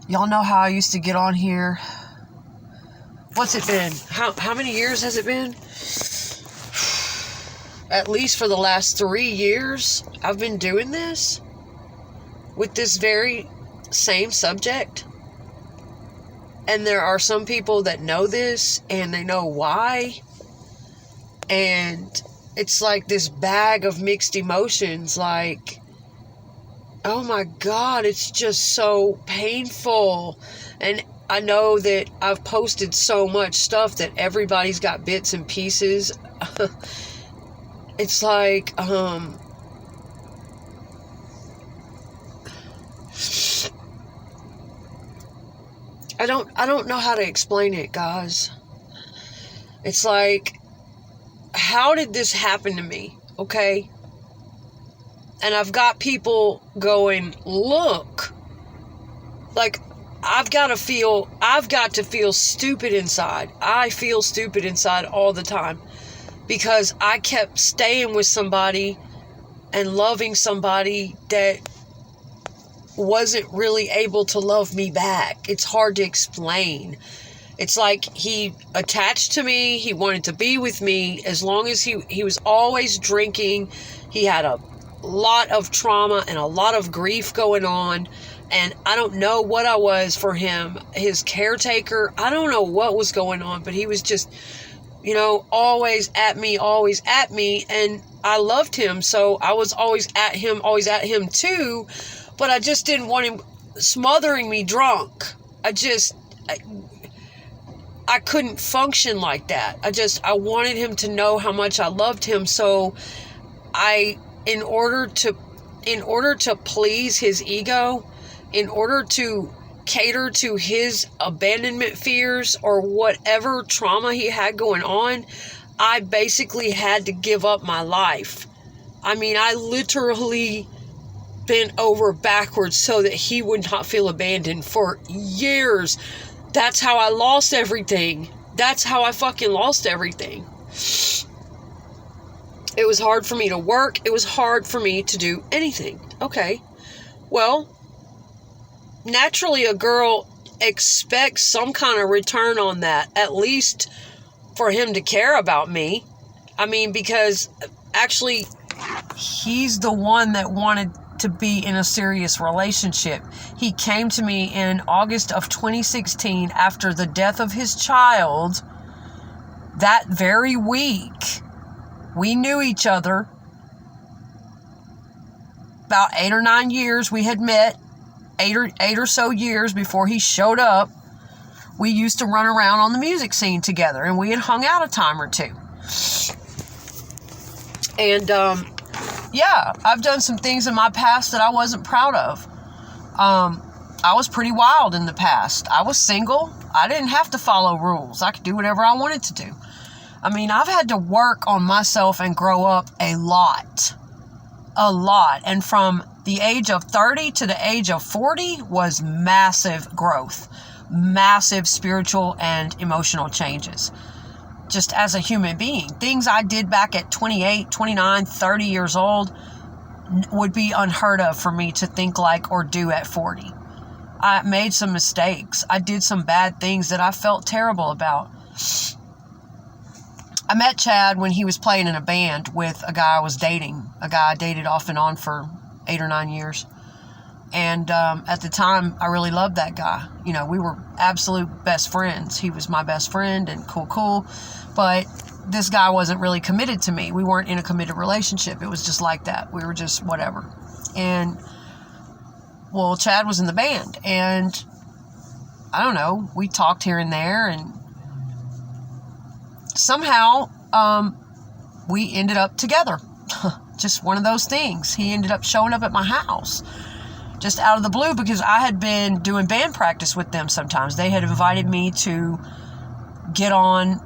Y'all know how I used to get on here. What's it been? How many years has it been? At least for the last 3 years, I've been doing this with this very same subject. And there are some people that know this and they know why. And it's like this bag of mixed emotions, like, oh my God, it's just so painful. And I know that I've posted so much stuff that everybody's got bits and pieces. It's like, I don't know how to explain it, guys. It's like, how did this happen to me? Okay. And I've got people going, look, like, I've got to feel stupid inside. I feel stupid inside all the time because I kept staying with somebody and loving somebody that wasn't really able to love me back. It's hard to explain. It's like he attached to me. He wanted to be with me as long as he was always drinking. He had a lot of trauma and a lot of grief going on. And I don't know what I was for him, his caretaker. I don't know what was going on, but he was just, always at me. And I loved him. So I was always at him too. But I just didn't want him smothering me drunk. I couldn't function like that. I wanted him to know how much I loved him. So in order to please his ego, in order to cater to his abandonment fears or whatever trauma he had going on, I basically had to give up my life. I mean, I literally bent over backwards so that he would not feel abandoned for years. That's how I lost everything. That's how I fucking lost everything. It was hard for me to work. It was hard for me to do anything. Okay. Well, naturally a girl expects some kind of return on that, at least for him to care about me. I mean, because actually he's the one that wanted to be in a serious relationship. He came to me in August of 2016 after the death of his child. That very week, we knew each other. About 8 or 9 years we had met. 8 or so years before he showed up. We used to run around on the music scene together, and we had hung out a time or two. And yeah, I've done some things in my past that I wasn't proud of. I was pretty wild in the past. I was single. I didn't have to follow rules. I could do whatever I wanted to do. I mean, I've had to work on myself and grow up a lot. And from the age of 30 to the age of 40 was massive growth, massive spiritual and emotional changes. Just as a human being, things I did back at 28, 29, 30 years old would be unheard of for me to think like or do at 40. I made some mistakes. I did some bad things that I felt terrible about. I met Chad when he was playing in a band with a guy I was dating, a guy I dated off and on for 8 or 9 years. And at the time, I really loved that guy. We were absolute best friends. He was my best friend and cool. But this guy wasn't really committed to me. We weren't in a committed relationship. It was just like that. We were just whatever. And, well, Chad was in the band. And, I don't know, we talked here and there. And somehow, we ended up together. Just one of those things. He ended up showing up at my house just out of the blue because I had been doing band practice with them sometimes. They had invited me to get on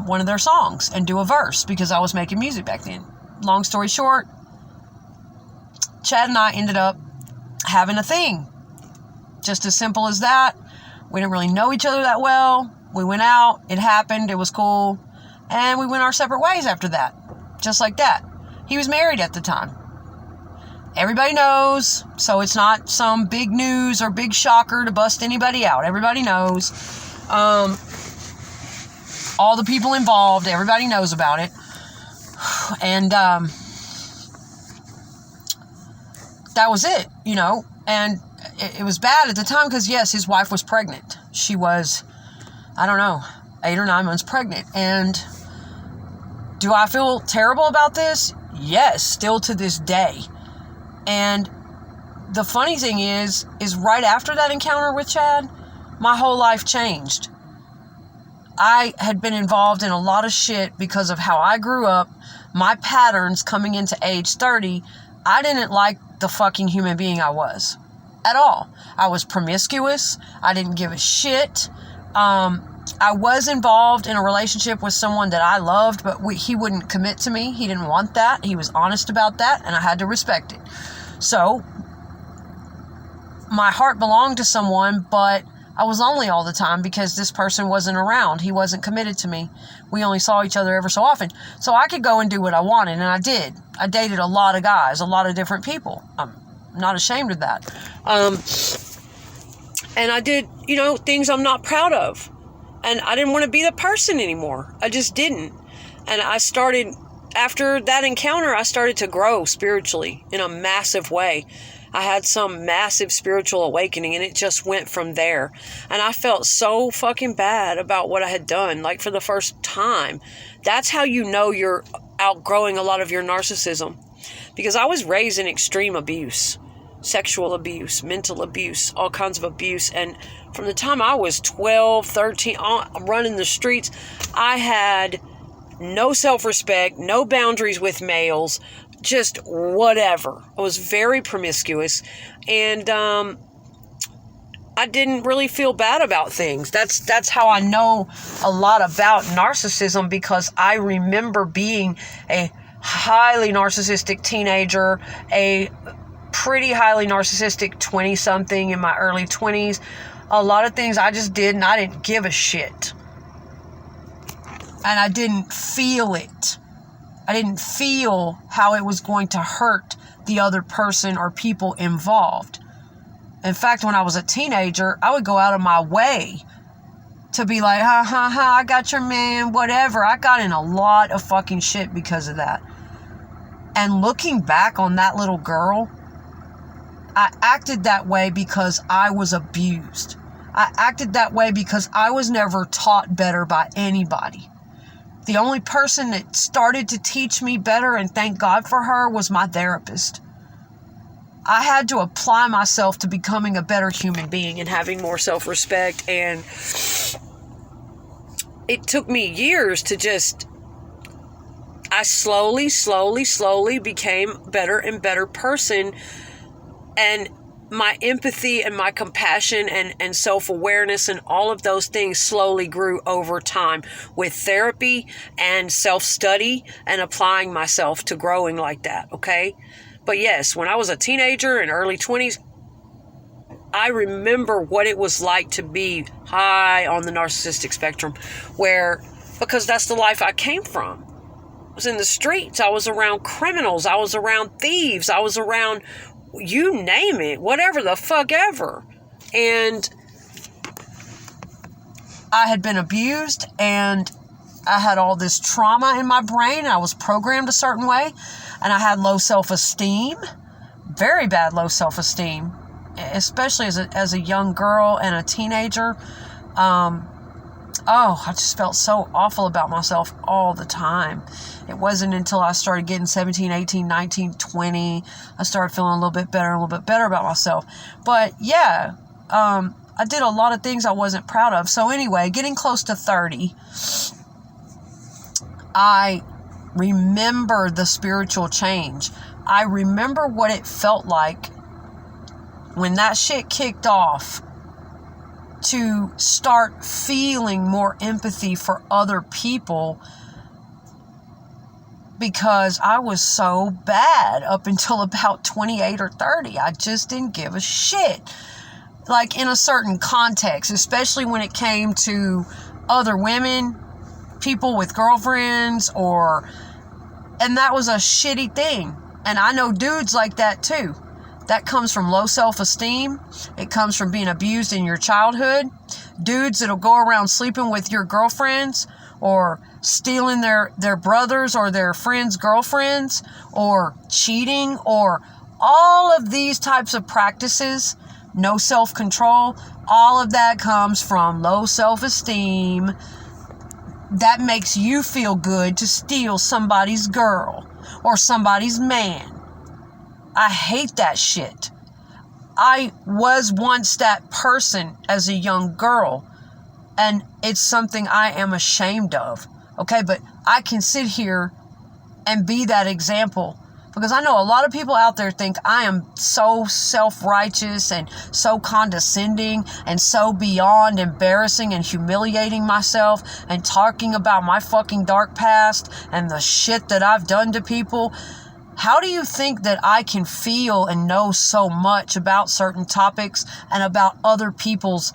one of their songs and do a verse because I was making music back then. Long story short, Chad and I ended up having a thing. Just as simple as that. We didn't really know each other that well. We went out. It happened. It was cool. And we went our separate ways after that. Just like that. He was married at the time. Everybody knows, so it's not some big news or big shocker to bust anybody out. Everybody knows. All the people involved, everybody knows about it. And that was it, you know. And it was bad at the time because, yes, his wife was pregnant. She was, I don't know, 8 or 9 months pregnant. And do I feel terrible about this? Yes, still to this day. And the funny thing is right after that encounter with Chad, my whole life changed. I had been involved in a lot of shit because of how I grew up, my patterns coming into age 30. I didn't like the fucking human being I was at all. I was promiscuous. I didn't give a shit. I was involved in a relationship with someone that I loved, but he wouldn't commit to me. He didn't want that. He was honest about that, and I had to respect it. So, my heart belonged to someone, but I was lonely all the time because this person wasn't around. He wasn't committed to me. We only saw each other ever so often. So I could go and do what I wanted, and I did. I dated a lot of guys, a lot of different people. I'm not ashamed of that. And I did, you know, things I'm not proud of. And I didn't want to be the person anymore. I just didn't. And I started, after that encounter, I started to grow spiritually in a massive way. I had some massive spiritual awakening, and it just went from there. And I felt so fucking bad about what I had done, like for the first time. That's how you know you're outgrowing a lot of your narcissism. Because I was raised in extreme abuse, sexual abuse, mental abuse, all kinds of abuse. And from the time I was 12, 13, running the streets, I had no self-respect, no boundaries with males, just whatever. I was very promiscuous, and I didn't really feel bad about things. That's how I know a lot about narcissism, because I remember being a highly narcissistic teenager, a pretty highly narcissistic 20-something in my early 20s. A lot of things I just did, and I didn't give a shit. And I didn't feel it. I didn't feel how it was going to hurt the other person or people involved. In fact, when I was a teenager, I would go out of my way to be like, I got your man, whatever. I got in a lot of fucking shit because of that. And looking back on that little girl, I acted that way because I was abused. I acted that way because I was never taught better by anybody. The only person that started to teach me better, and thank God for her, was my therapist. I had to apply myself to becoming a better human being and having more self-respect. And it took me years to I slowly became a better and better person. And my empathy and my compassion and self-awareness and all of those things slowly grew over time with therapy and self-study and applying myself to growing like that, okay? But yes, when I was a teenager in early 20s, I remember what it was like to be high on the narcissistic spectrum, because that's the life I came from. I was in the streets. I was around criminals. I was around thieves. I was around, you name it, whatever the fuck ever. And I had been abused, and I had all this trauma in my brain. I was programmed a certain way, and I had low self-esteem, very bad low self-esteem, especially as a young girl and a teenager. I just felt so awful about myself all the time. It wasn't until I started getting 17, 18, 19, 20, I started feeling a little bit better about myself. But yeah, I did a lot of things I wasn't proud of. So anyway, getting close to 30, I remember the spiritual change. I remember what it felt like when that shit kicked off, to start feeling more empathy for other people, because I was so bad up until about 28 or 30. I just didn't give a shit. Like, in a certain context, especially when it came to other women, people with girlfriends, and that was a shitty thing. And I know dudes like that too. That comes from low self-esteem. It comes from being abused in your childhood. Dudes that'll go around sleeping with your girlfriends or stealing their brothers or their friends' girlfriends or cheating or all of these types of practices, no self-control, all of that comes from low self-esteem. That makes you feel good to steal somebody's girl or somebody's man. I hate that shit. I was once that person as a young girl, and it's something I am ashamed of. Okay, but I can sit here and be that example because I know a lot of people out there think I am so self-righteous and so condescending and so beyond embarrassing and humiliating myself and talking about my fucking dark past and the shit that I've done to people. How do you think that I can feel and know so much about certain topics and about other people's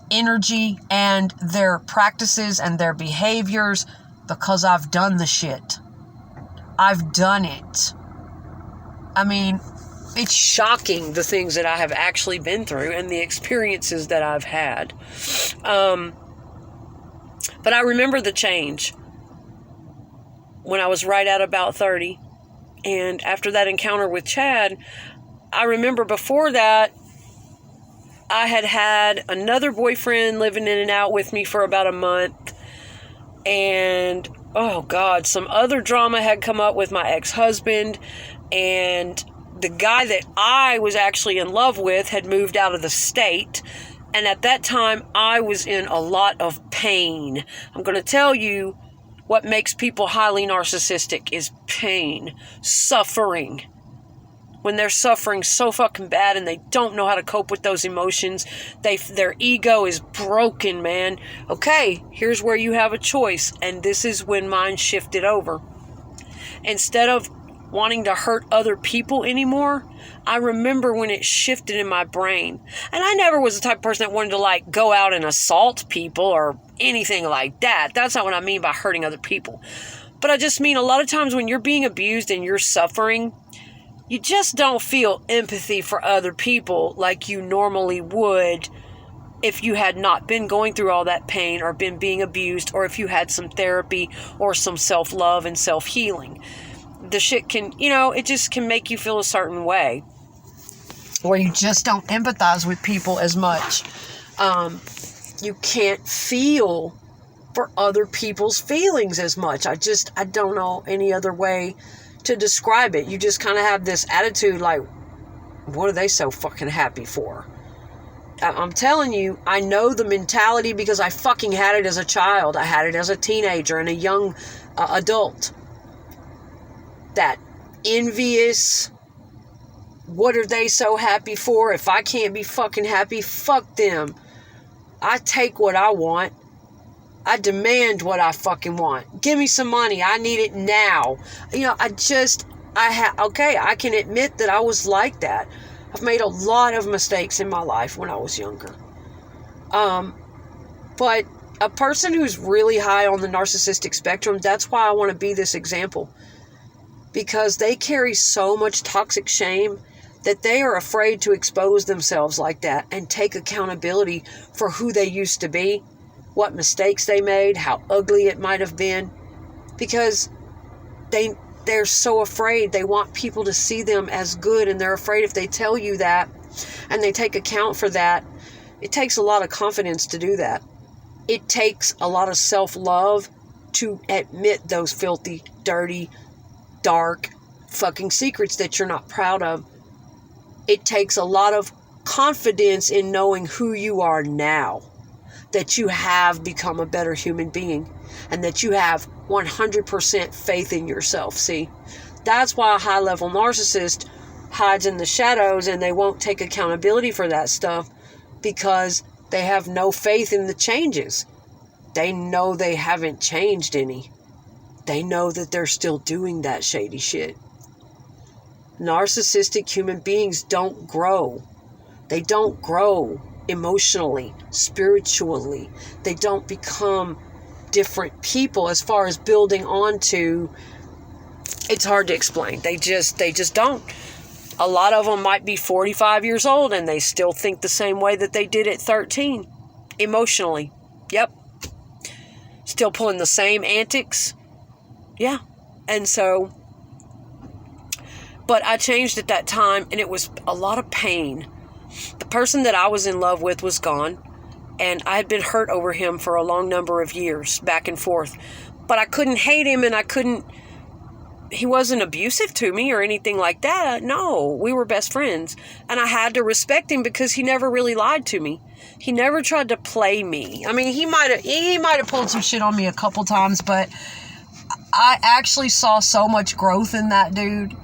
energy and their practices and their behaviors? Because I've done the shit. I've done it. I mean, it's shocking the things that I have actually been through and the experiences that I've had. But I remember the change when I was right at about 30. And after that encounter with Chad, I remember before that, I had had another boyfriend living in and out with me for about a month. And, oh God, some other drama had come up with my ex-husband. And the guy that I was actually in love with had moved out of the state. And at that time, I was in a lot of pain. I'm going to tell you, what makes people highly narcissistic is pain, suffering. When they're suffering so fucking bad and they don't know how to cope with those emotions, their ego is broken, man. Okay, here's where you have a choice, and this is when mine shifted over. Instead of wanting to hurt other people anymore, I remember when it shifted in my brain. And I never was the type of person that wanted to go out and assault people or anything like that. That's not what I mean by hurting other people. But I just mean a lot of times when you're being abused and you're suffering, you just don't feel empathy for other people like you normally would if you had not been going through all that pain or been being abused, or if you had some therapy or some self-love and self-healing. The shit can, it just can make you feel a certain way. Or you just don't empathize with people as much. You can't feel for other people's feelings as much. I don't know any other way to describe it. You just kind of have this attitude like, what are they so fucking happy for? I'm telling you, I know the mentality because I fucking had it as a child. I had it as a teenager and a young adult. That envious, what are they so happy for? If I can't be fucking happy, fuck them. I take what I want. I demand what I fucking want. Give me some money. I need it now. I can admit that I was like that. I've made a lot of mistakes in my life when I was younger. But a person who's really high on the narcissistic spectrum, that's why I want to be this example. Because they carry so much toxic shame that they are afraid to expose themselves like that and take accountability for who they used to be, what mistakes they made, how ugly it might have been. Because they're so afraid. They want people to see them as good, and they're afraid if they tell you that and they take account for that. It takes a lot of confidence to do that. It takes a lot of self-love to admit those filthy, dirty, dark fucking secrets that you're not proud of. It takes a lot of confidence in knowing who you are now, that you have become a better human being, and that you have 100% faith in yourself. See, that's why a high-level narcissist hides in the shadows and they won't take accountability for that stuff, because they have no faith in the changes. They know they haven't changed any. They know that they're still doing that shady shit. Narcissistic human beings don't grow. They don't grow emotionally, spiritually. They don't become different people as far as building onto It's hard to explain. They just don't. A lot of them might be 45 years old and they still think the same way that they did at 13. Emotionally. Yep. Still pulling the same antics. Yeah. And so, but I changed at that time, and it was a lot of pain. The person that I was in love with was gone, and I had been hurt over him for a long number of years, back and forth. But I couldn't hate him, and he wasn't abusive to me or anything like that. No, we were best friends. And I had to respect him because he never really lied to me. He never tried to play me. I mean, he might have pulled some shit on me a couple times, but I actually saw so much growth in that dude.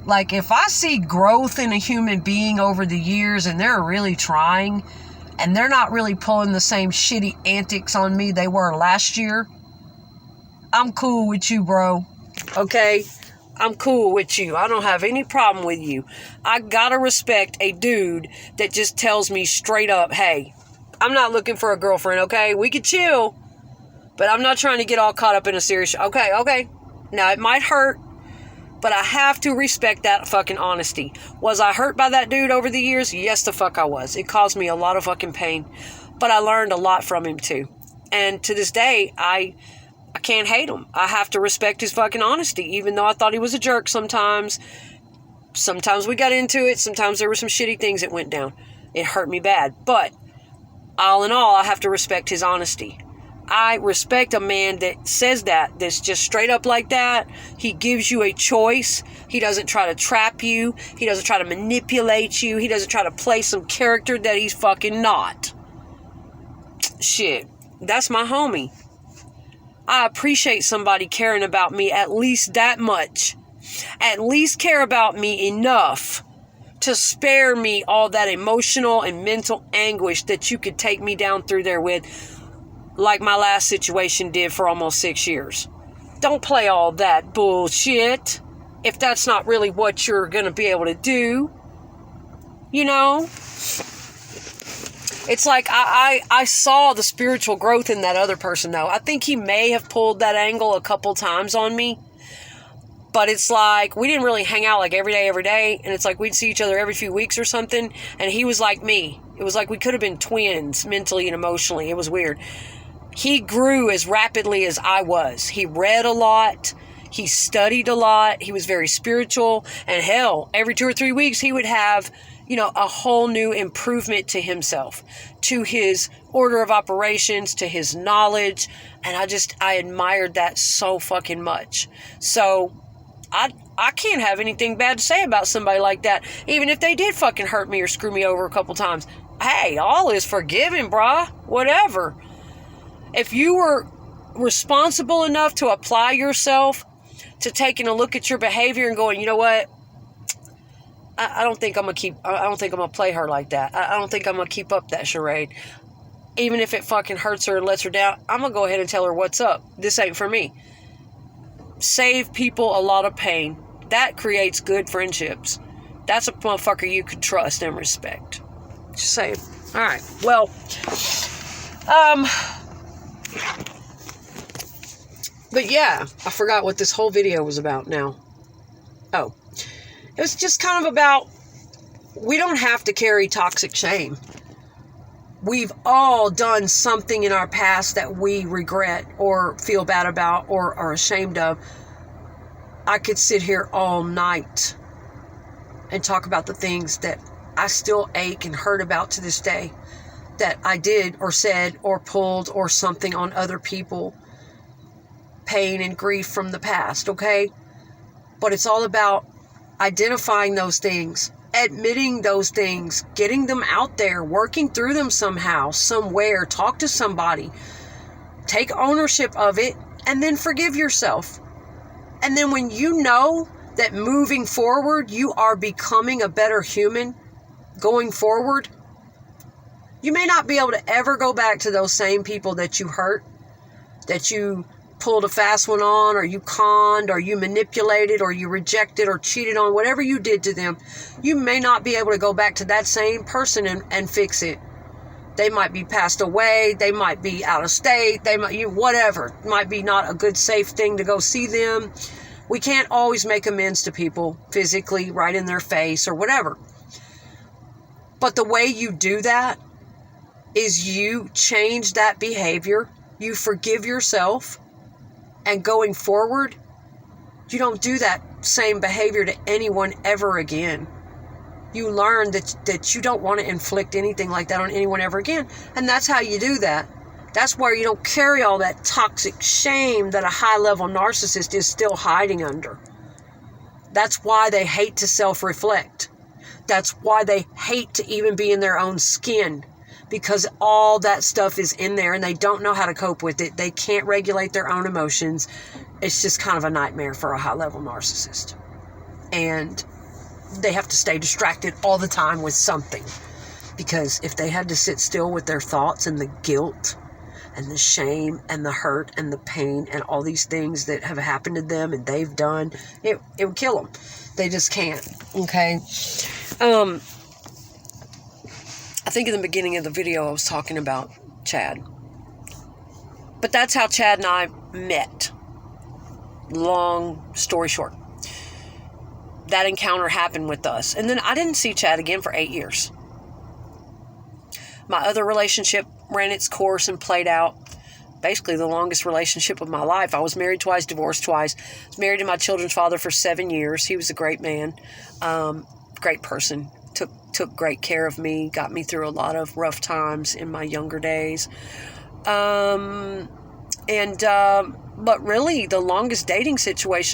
Like, if I see growth in a human being over the years and they're really trying and they're not really pulling the same shitty antics on me they were last year, I'm cool with you, bro. Okay? I'm cool with you. I don't have any problem with you. I gotta respect a dude that just tells me straight up, hey, I'm not looking for a girlfriend, okay? We could chill, but I'm not trying to get all caught up in a serious... Okay. Now, it might hurt, but I have to respect that fucking honesty. Was I hurt by that dude over the years? Yes, the fuck I was. It caused me a lot of fucking pain, but I learned a lot from him too. And to this day, I can't hate him. I have to respect his fucking honesty, even though I thought he was a jerk sometimes. Sometimes we got into it. Sometimes there were some shitty things that went down. It hurt me bad. But all in all, I have to respect his honesty. I respect a man that says that's just straight up like that. He gives you a choice. He doesn't try to trap you. He doesn't try to manipulate you. He doesn't try to play some character that he's fucking not. Shit. That's my homie. I appreciate somebody caring about me at least that much. At least care about me enough to spare me all that emotional and mental anguish that you could take me down through there with, like my last situation did for almost 6 years. Don't play all that bullshit if that's not really what you're going to be able to do. You know? It's like I saw the spiritual growth in that other person, though. I think he may have pulled that angle a couple times on me. But it's like, we didn't really hang out like every day. And it's like we'd see each other every few weeks or something. And he was like me. It was like we could have been twins mentally and emotionally. It was weird. He grew as rapidly as I was. He read a lot. He studied a lot. He was very spiritual. And hell, every 2 or 3 weeks, he would have, a whole new improvement to himself, to his order of operations, to his knowledge. And I admired that so fucking much. So I can't have anything bad to say about somebody like that, even if they did fucking hurt me or screw me over a couple times. Hey, all is forgiven, brah. Whatever. If you were responsible enough to apply yourself to taking a look at your behavior and going, you know what? I don't think I'm going to play her like that. I don't think I'm going to keep up that charade. Even if it fucking hurts her and lets her down, I'm going to go ahead and tell her what's up. This ain't for me. Save people a lot of pain. That creates good friendships. That's a motherfucker you could trust and respect. Just saying. All right. Well, but yeah, I forgot what this whole video was about now. Oh, it was just kind of about, we don't have to carry toxic shame. We've all done something in our past that we regret or feel bad about or are ashamed of. I could sit here all night and talk about the things that I still ache and hurt about to this day, that I did or said or pulled or something on other people. Pain and grief from the past, okay? But it's all about identifying those things, admitting those things, getting them out there, working through them somehow, somewhere, talk to somebody, take ownership of it, and then forgive yourself. And then when you know that moving forward, you are becoming a better human going forward, you may not be able to ever go back to those same people that you hurt, that you pulled a fast one on, or you conned, or you manipulated, or you rejected, or cheated on, whatever you did to them. You may not be able to go back to that same person and fix it. They might be passed away. They might be out of state. Whatever. It might be not a good, safe thing to go see them. We can't always make amends to people physically, right in their face or whatever. But the way you do that is you change that behavior, you forgive yourself, and going forward, you don't do that same behavior to anyone ever again. You learn that you don't want to inflict anything like that on anyone ever again. And that's how you do that. That's where you don't carry all that toxic shame that a high-level narcissist is still hiding under. That's why they hate to self-reflect. That's why they hate to even be in their own skin, because all that stuff is in there and they don't know how to cope with it. They can't regulate their own emotions. It's just kind of a nightmare for a high-level narcissist. And they have to stay distracted all the time with something. Because if they had to sit still with their thoughts and the guilt and the shame and the hurt and the pain and all these things that have happened to them and they've done, it would kill them. They just can't. Okay? I think in the beginning of the video I was talking about Chad. But that's how Chad and I met. Long story short. That encounter happened with us. And then I didn't see Chad again for 8 years. My other relationship ran its course and played out. Basically the longest relationship of my life. I was married twice, divorced twice. I was married to my children's father for 7 years. He was a great man. Great person. Took great care of me. Got me through a lot of rough times in my younger days. But really the longest dating situation